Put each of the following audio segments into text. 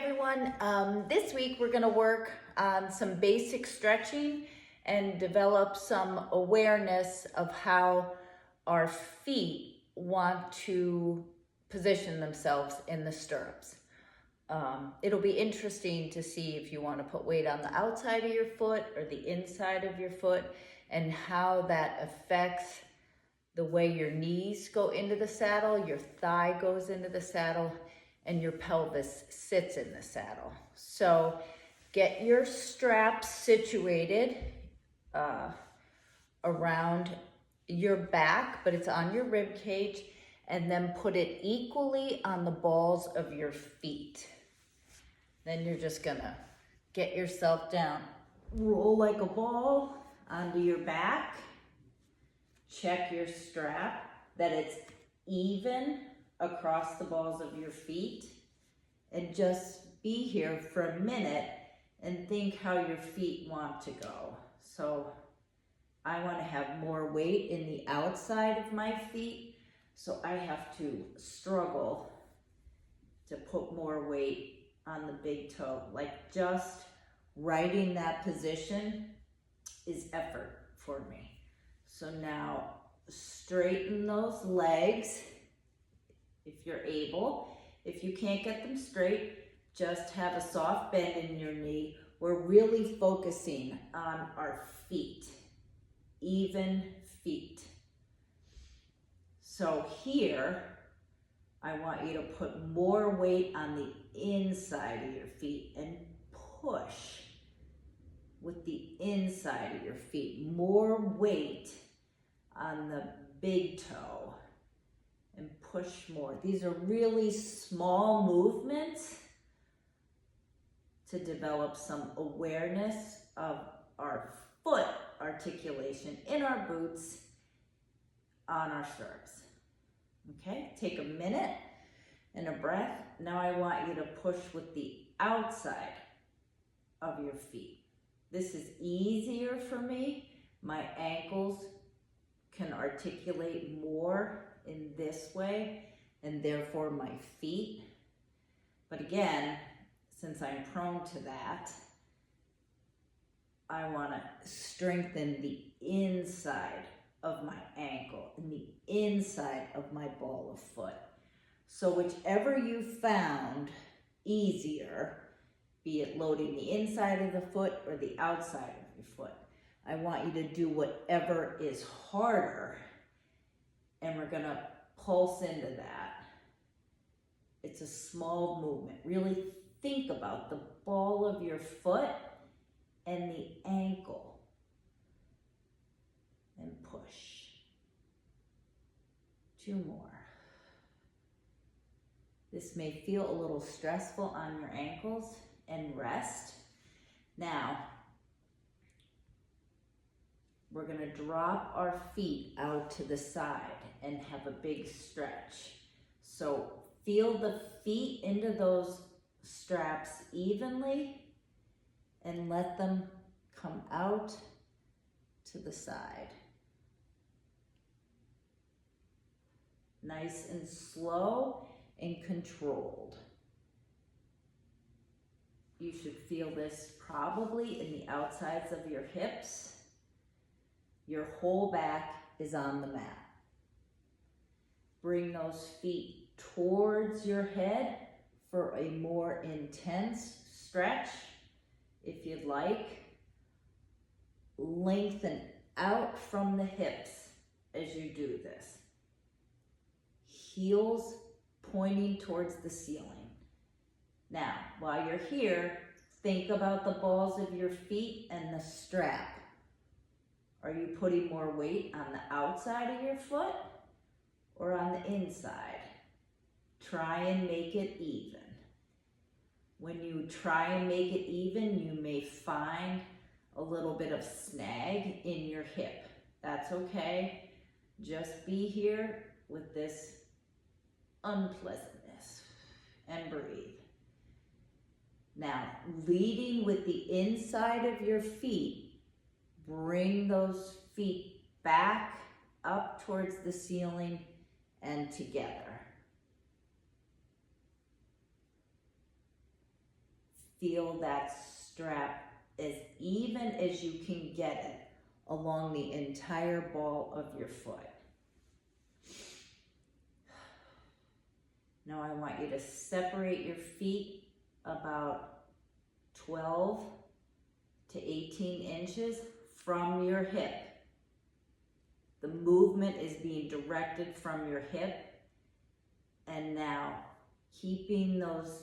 everyone. This week we're going to work on some basic stretching and develop some awareness of how our feet want to position themselves in the stirrups. It'll be interesting to see if you want to put weight on the outside of your foot or the inside of your foot and how that affects the way your knees go into the saddle, your thigh goes into the saddle, and your pelvis sits in the saddle. So get your straps situated around your back, but it's on your rib cage, and then put it equally on the balls of your feet. Then you're just gonna get yourself down, roll like a ball onto your back. Check your strap, that it's even across the balls of your feet, and just be here for a minute and think how your feet want to go. So I want to have more weight in the outside of my feet, so I have to struggle to put more weight on the big toe. Like just writing that position is effort for me. So now straighten those legs if you're able. If you can't get them straight, just have a soft bend in your knee. We're really focusing on our feet, even feet. So here, I want you to put more weight on the inside of your feet and push with the inside of your feet. More weight on the big toe and push more. These are really small movements to develop some awareness of our foot articulation in our boots, on our stirrups. Okay, take a minute and a breath. Now I want you to push with the outside of your feet. This is easier for me. My ankles can articulate more in this way, and therefore my feet. But again, since I'm prone to that, I want to strengthen the inside of my ankle and the inside of my ball of foot. So whichever you found easier, be it loading the inside of the foot or the outside of your foot, I want you to do whatever is harder, and we're gonna pulse into that. It's a small movement. Really think about the ball of your foot and the ankle, and push. 2 more. This may feel a little stressful on your ankles, and rest. Now, we're gonna drop our feet out to the side and have a big stretch. So feel the feet into those straps evenly and let them come out to the side. Nice and slow and controlled. You should feel this probably in the outsides of your hips. Your whole back is on the mat. Bring those feet towards your head for a more intense stretch, if you'd like. Lengthen out from the hips as you do this. Heels pointing towards the ceiling. Now, while you're here, think about the balls of your feet and the strap. Are you putting more weight on the outside of your foot or on the inside? Try and make it even. When you try and make it even, you may find a little bit of snag in your hip. That's okay. Just be here with this unpleasantness and breathe. Now, leading with the inside of your feet, bring those feet back up towards the ceiling and together. feel that strap as even as you can get it along the entire ball of your foot. Now I want you to separate your feet about 12 to 18 inches from your hip. The movement is being directed from your hip. And now keeping those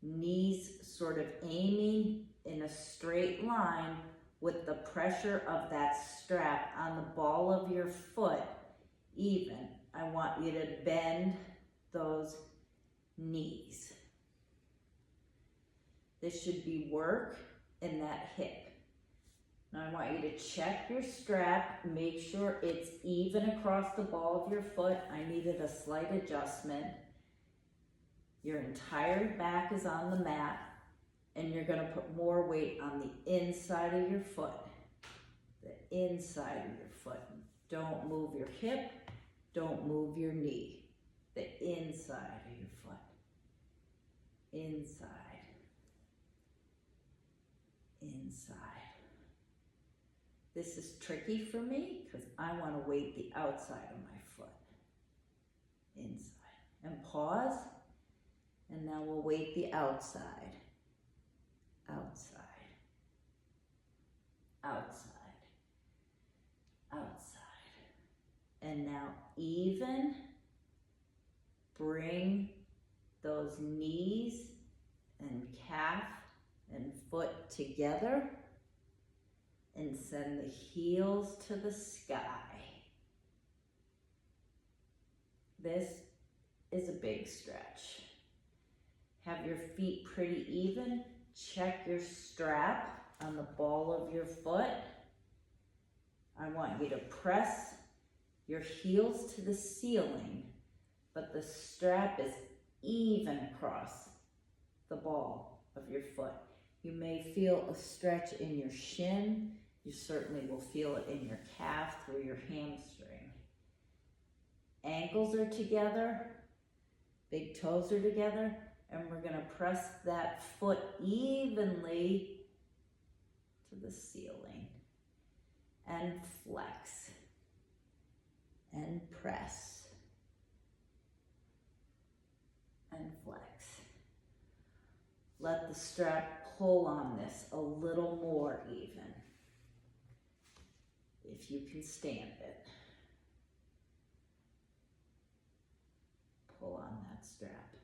knees sort of aiming in a straight line with the pressure of that strap on the ball of your foot even. I want you to bend those knees. This should be work in that hip. Now I want you to check your strap, make sure it's even across the ball of your foot. I needed a slight adjustment. Your entire back is on the mat, and you're gonna put more weight on the inside of your foot. The inside of your foot. Don't move your hip, don't move your knee. The inside of your foot. Inside. Inside. This is tricky for me because I want to weight the outside of my foot. Inside. And pause. And now we'll weight the outside. Outside. Outside. Outside. And now even. Bring those knees and calf and foot together. And send the heels to the sky. This is a big stretch. Have your feet pretty even. Check your strap on the ball of your foot. I want you to press your heels to the ceiling, but the strap is even across the ball of your foot. You may feel a stretch in your shin. You certainly will feel it in your calf through your hamstring. Ankles are together, big toes are together, and we're gonna press that foot evenly to the ceiling. And flex. And press. And flex. Let the strap pull on this a little more even. If you can stand it. Pull on that strap.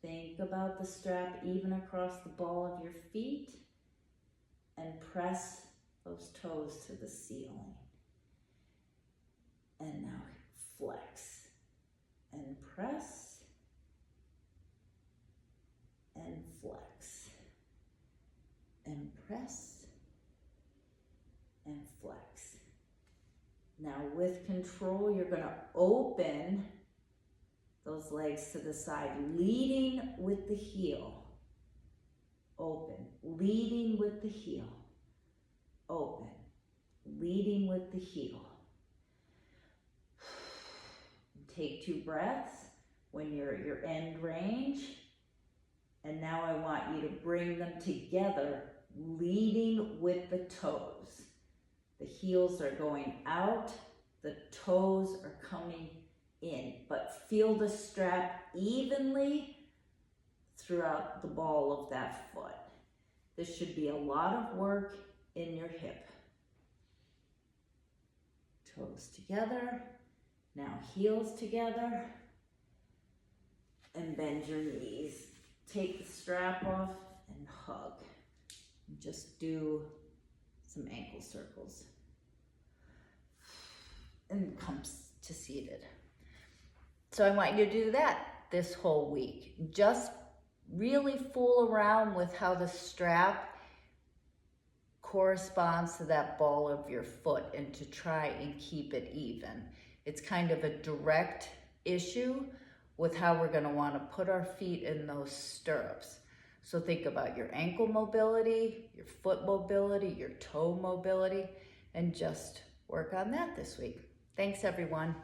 Think about the strap even across the ball of your feet and press those toes to the ceiling. And now flex and press and flex and press and flex. Now with control, you're going to open those legs to the side, leading with the heel. Open, leading with the heel. Open, leading with the heel. Take 2 breaths when you're at your end range. And now I want you to bring them together, leading with the toes. The heels are going out, the toes are coming in, but feel the strap evenly throughout the ball of that foot. This should be a lot of work in your hip. Toes together, now heels together, and bend your knees. Take the strap off and hug. And just do some ankle circles. And come to seated. So I want you to do that this whole week. Just really fool around with how the strap corresponds to that ball of your foot and to try and keep it even. It's kind of a direct issue with how we're going to want to put our feet in those stirrups. So think about your ankle mobility, your foot mobility, your toe mobility, and just work on that this week. Thanks, everyone.